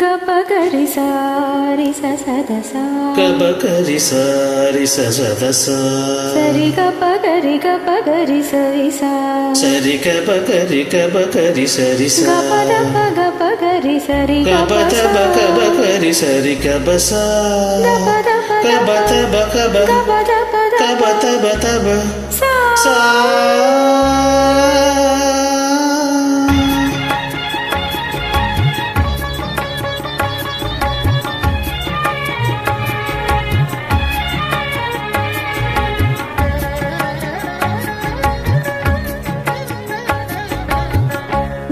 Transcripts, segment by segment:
Gapagari sari sa sa da sa. Gapagari sari sa sa da sa. Sari gapagari sari sa. Sari gapagari sari sa. Gapada gapagari sari gapasa. Gapagari sari gapasa. Gapada gapata sa.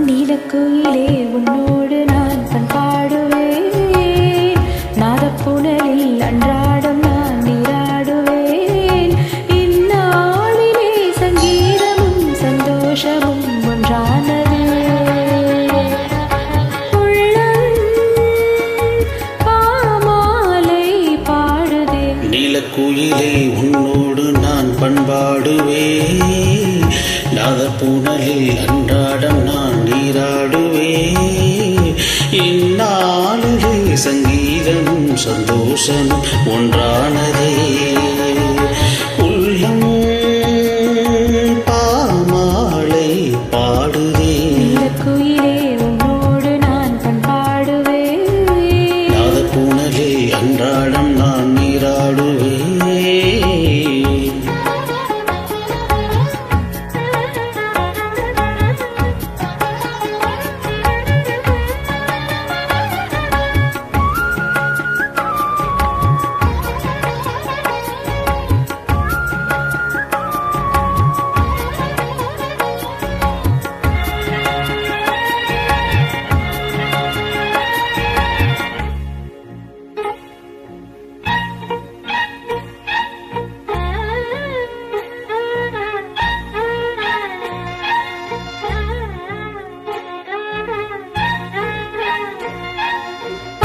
நீலக்குயிலே உன்னோடு நான் பண்பாடுவேன் நாதப்புணலில் அன்றாடம் நான் நீராடுவேன் இந்நாளிலே சங்கீதமும் சந்தோஷமும் ஒன்றானது உள்ளம் பாமாலை பாடுதே நீலக்குயிலே உன்னோடு நான் பண்பாடுவேன் நாதப்புணலில் அன்றாடம் நான் நீராடுவேன் இந்நாளிலே சங்கீதமும் சந்தோஷமும் ஒன்றானதே உள்ளம் பாமாலை பாடுதே நீலக்குயிலே உன்னோடு நான் பண்பாடுவேன் நாதப்புணலில் அன்றாடம் நான் நீராடுவேன்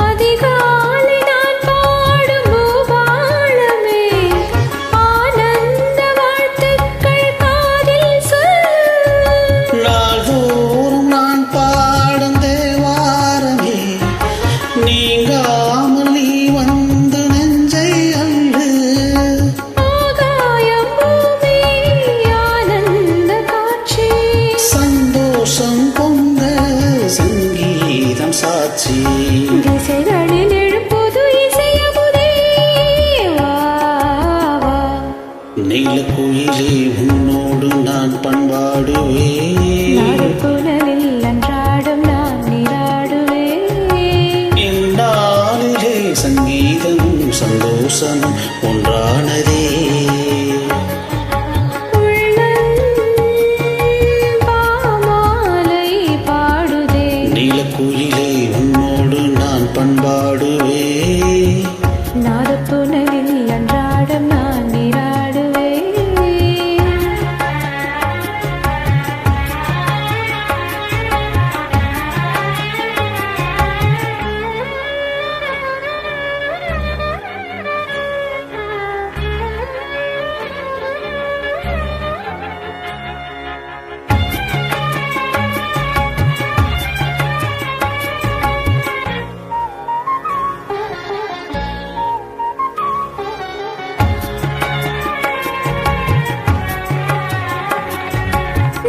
அதிகாலை நான் பாடும் பூபாளமே ஆனந்த வாழ்த்துக்கள் காதில் சொல் நாள்தோறும் நான் பாடும் தேவாரமே நீங்காமல் நீ வந்து நெஞ்சை அள்ளு ஆகாயம் பூமி ஆனந்த காட்சி சந்தோஷம் பொங்க சங்கீதம் சாட்சி திசைகளில் எழுப்புது இசையமுதே வா வா நீலக்குயிலே உன்னோடு நான் பண்பாடுவேன் நாதப்புணலில் அன்றாடம் நான் நீராடுவேன் இந்நாளிலே சங்கீதமும் சந்தோஷமும் ஒன்றானதே உள்ளம் பாமாலை பாடுதே நீலக்குயிலே உன்னோடு நான் பண்பாடுவேன் நாதப்புணலில் அன்றாடம் நான் நீராடுவேன்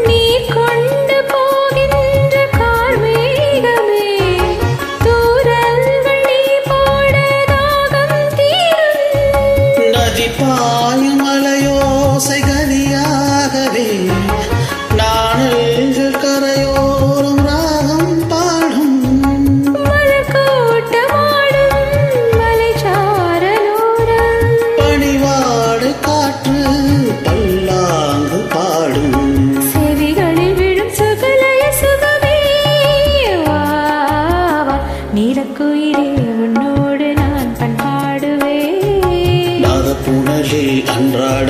நீ கொண்டு போகின்ற கார்மேகமே தூரங்கள் நீ போட தாகம் தீரும் நதி பாயும் மலையோசை கதியாகவே நாணல்கள் கரையோரம் ராகம் பாடும் மலர்கூட்டமாடும் மலைச்சாரலோரம் பணிவாடு காற்று பல்லாங்கு பாடும் செவிகளில் விழும் சுகலய சுகமே வா வா நீலக்குயிலே உன்னோடு நான் பண்பாடுவேன் நாதப்புணலில் அன்றாட